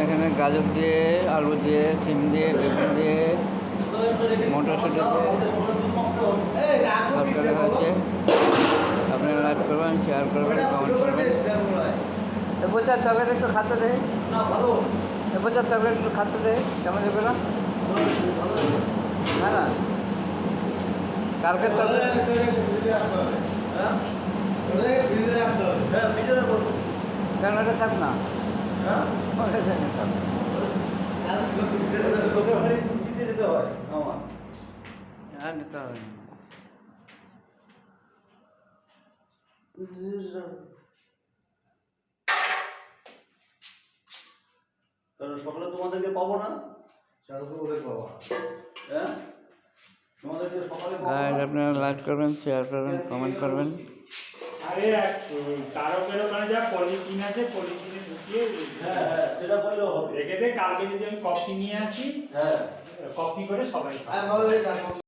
এখানে গাজর দিয়ে, আলু দিয়ে, সিম দিয়ে, বেগুন দিয়ে, মটরশুঁটি দিয়ে তরকারি হয়েছে। আপনারা লাইক করবেন, শেয়ার করবেন, কমেন্ট করবেন। এবছর তরকারি একটু খাতে দেয়, এবছর তরকারি একটু খাতে দেয়, কেমন দেবে না? হ্যাঁ না, কালকের তরকারি কেন এটা থাক না, আর নিতে হবে না। সকালে তোমাদেরকে পাবো না, হ্যাঁ তোমাদেরকে সকালে আপনারা লাইক করবেন, শেয়ার করবেন, কমেন্ট করবেন। আরে কারকের ওখানে যা পলিথিন আছে, পলিথিনে ঢুকিয়ে সেটা করলেও হবে। রেখে দে, কালকে যদি আমি কফি নিয়ে আসি, হ্যাঁ কফি করে সবাই খাবো।